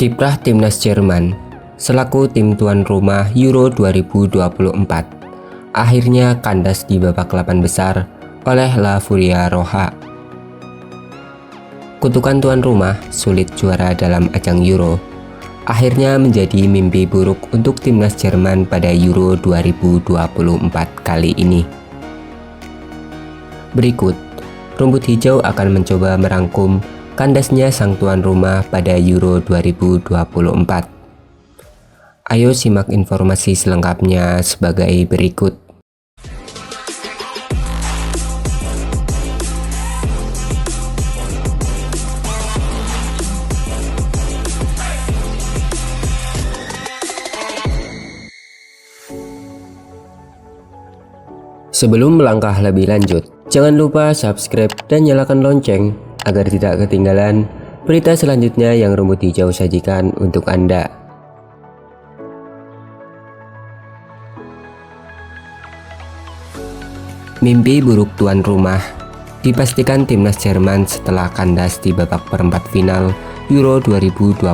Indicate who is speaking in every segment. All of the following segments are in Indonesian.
Speaker 1: Kiprah timnas Jerman selaku tim tuan rumah Euro 2024 akhirnya kandas di babak 8 besar oleh La Furia Roja. Kutukan tuan rumah sulit juara dalam ajang Euro akhirnya menjadi mimpi buruk untuk timnas Jerman pada Euro 2024 kali ini. Berikut, rumput hijau akan mencoba merangkum kandasnya sang tuan rumah pada Euro 2024. Ayo simak informasi selengkapnya sebagai berikut. Sebelum melangkah lebih lanjut, jangan lupa subscribe dan nyalakan lonceng agar tidak ketinggalan berita selanjutnya yang rumput hijau sajikan untuk Anda. Mimpi buruk tuan rumah dipastikan timnas Jerman setelah kandas di babak perempat final Euro 2024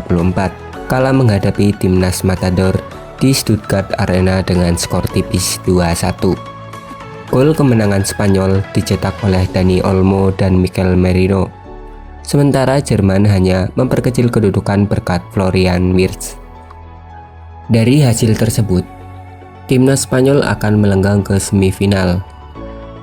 Speaker 1: kala menghadapi timnas Matador di Stuttgart Arena dengan skor tipis 2-1. Gol kemenangan Spanyol dicetak oleh Dani Olmo dan Mikel Merino. Sementara Jerman hanya memperkecil kedudukan berkat Florian Wirtz. Dari hasil tersebut, timnas Spanyol akan melenggang ke semifinal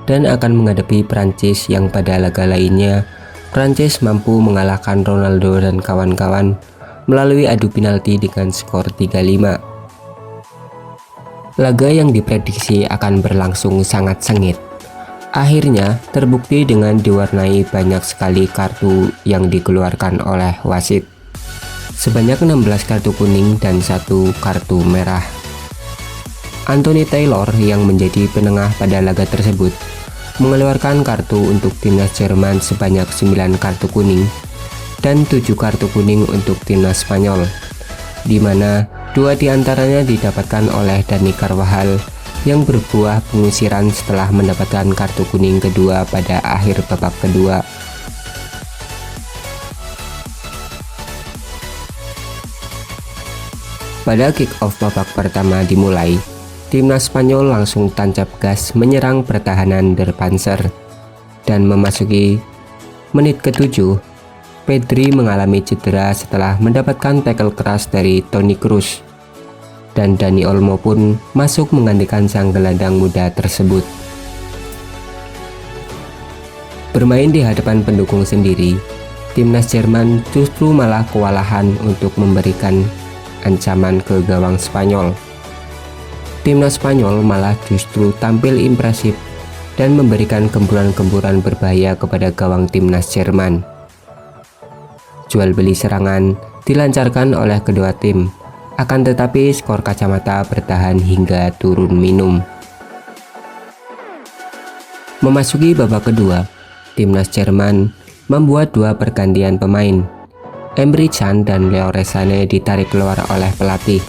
Speaker 1: dan akan menghadapi Prancis yang pada laga lainnya Prancis mampu mengalahkan Ronaldo dan kawan-kawan melalui adu penalti dengan skor 3-5. Laga yang diprediksi akan berlangsung sangat sengit akhirnya terbukti dengan diwarnai banyak sekali kartu yang dikeluarkan oleh wasit, sebanyak 16 kartu kuning dan 1 kartu merah. Anthony Taylor yang menjadi penengah pada laga tersebut mengeluarkan kartu untuk timnas Jerman sebanyak 9 kartu kuning dan 7 kartu kuning untuk timnas Spanyol, di mana 2 diantaranya didapatkan oleh Dani Carvajal yang berbuah pengusiran setelah mendapatkan kartu kuning kedua pada akhir babak kedua. Pada kick-off babak pertama dimulai, timnas Spanyol langsung tancap gas menyerang pertahanan Der Panzer, dan memasuki menit ke-7, Pedri mengalami cedera setelah mendapatkan tackle keras dari Toni Kroos, dan Dani Olmo pun masuk menggantikan sang gelandang muda tersebut. Bermain di hadapan pendukung sendiri, timnas Jerman justru malah kewalahan untuk memberikan ancaman ke gawang Spanyol. Timnas Spanyol malah justru tampil impresif dan memberikan gempuran-gempuran berbahaya kepada gawang timnas Jerman. Jual beli serangan dilancarkan oleh kedua tim, akan tetapi skor kacamata bertahan hingga turun minum. Memasuki babak kedua, timnas Jerman membuat 2 pergantian pemain. Emre Can dan Leroy Sané ditarik keluar oleh pelatih.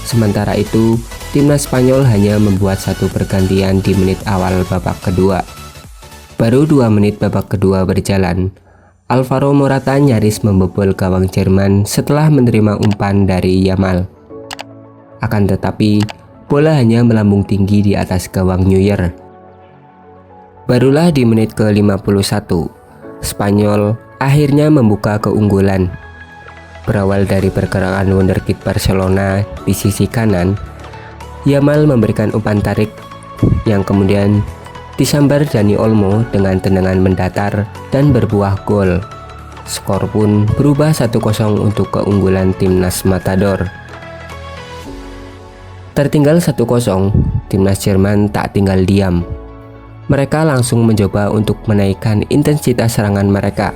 Speaker 1: Sementara itu, timnas Spanyol hanya membuat 1 pergantian di menit awal babak kedua. Baru 2 menit babak kedua berjalan, Alvaro Morata nyaris membobol gawang Jerman setelah menerima umpan dari Yamal. Akan tetapi, bola hanya melambung tinggi di atas gawang Neuer. Barulah di menit ke-51, Spanyol akhirnya membuka keunggulan. Berawal dari pergerakan wonderkid Barcelona di sisi kanan, Yamal memberikan umpan tarik yang kemudian disambar Dani Olmo dengan tendangan mendatar dan berbuah gol. Skor pun berubah 1-0 untuk keunggulan timnas Matador. Tertinggal 1-0, timnas Jerman tak tinggal diam. Mereka langsung mencoba untuk menaikkan intensitas serangan mereka.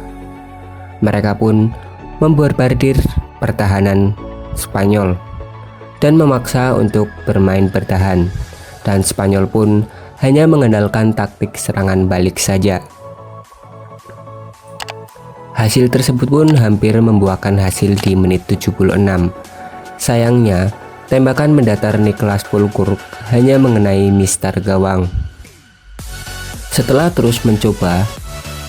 Speaker 1: Mereka pun memborbardir pertahanan Spanyol dan memaksa untuk bermain bertahan, dan Spanyol pun hanya mengandalkan taktik serangan balik saja. Hasil tersebut pun hampir membuahkan hasil di menit 76. Sayangnya, tembakan mendatar Niklas Füllkrug hanya mengenai mistar gawang. Setelah terus mencoba,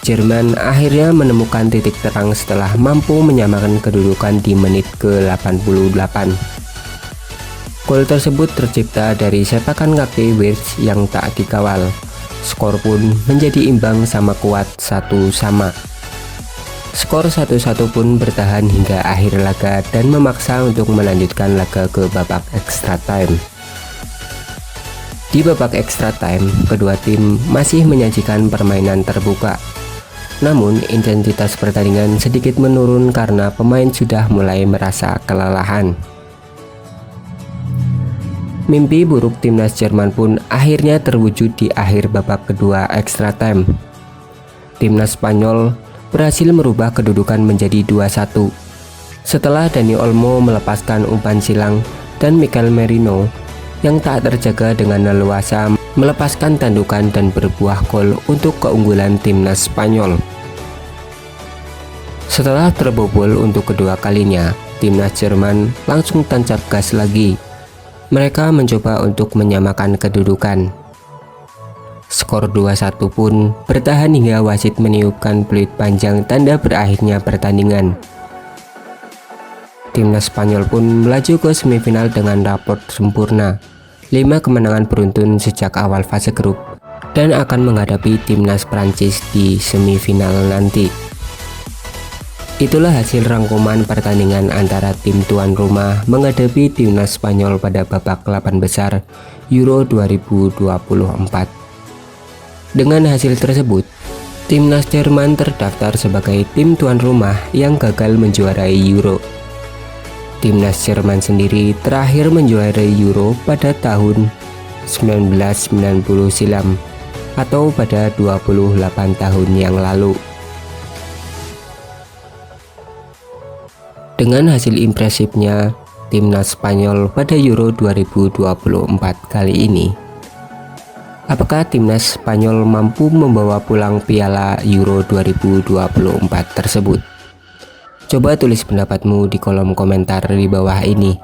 Speaker 1: Jerman akhirnya menemukan titik terang setelah mampu menyamakan kedudukan di menit ke-88. Gol tersebut tercipta dari sepakan kaki Wirtz yang tak dikawal. Skor pun menjadi imbang sama kuat 1-1. Skor 1-1 pun bertahan hingga akhir laga dan memaksa untuk melanjutkan laga ke babak extra time. Di babak extra time, kedua tim masih menyajikan permainan terbuka. Namun, intensitas pertandingan sedikit menurun karena pemain sudah mulai merasa kelelahan. Mimpi buruk timnas Jerman pun akhirnya terwujud di akhir babak kedua extra time. Timnas Spanyol berhasil merubah kedudukan menjadi 2-1 setelah Dani Olmo melepaskan umpan silang dan Mikel Merino yang tak terjaga dengan leluasa melepaskan tandukan dan berbuah gol untuk keunggulan timnas Spanyol. Setelah terbobol untuk kedua kalinya, timnas Jerman langsung tancap gas lagi. Mereka mencoba untuk menyamakan kedudukan. Skor 2-1 pun bertahan hingga wasit meniupkan peluit panjang tanda berakhirnya pertandingan. Timnas Spanyol pun melaju ke semifinal dengan raport sempurna, 5 kemenangan beruntun sejak awal fase grup, dan akan menghadapi timnas Prancis di semifinal nanti. Itulah hasil rangkuman pertandingan antara tim tuan rumah menghadapi timnas Spanyol pada babak 8 besar Euro 2024. Dengan hasil tersebut, timnas Jerman terdaftar sebagai tim tuan rumah yang gagal menjuarai Euro. Timnas Jerman sendiri terakhir menjuarai Euro pada tahun 1990 silam atau pada 28 tahun yang lalu. Dengan hasil impresifnya timnas Spanyol pada Euro 2024 kali ini, apakah timnas Spanyol mampu membawa pulang piala Euro 2024 tersebut? Coba tulis pendapatmu di kolom komentar di bawah ini.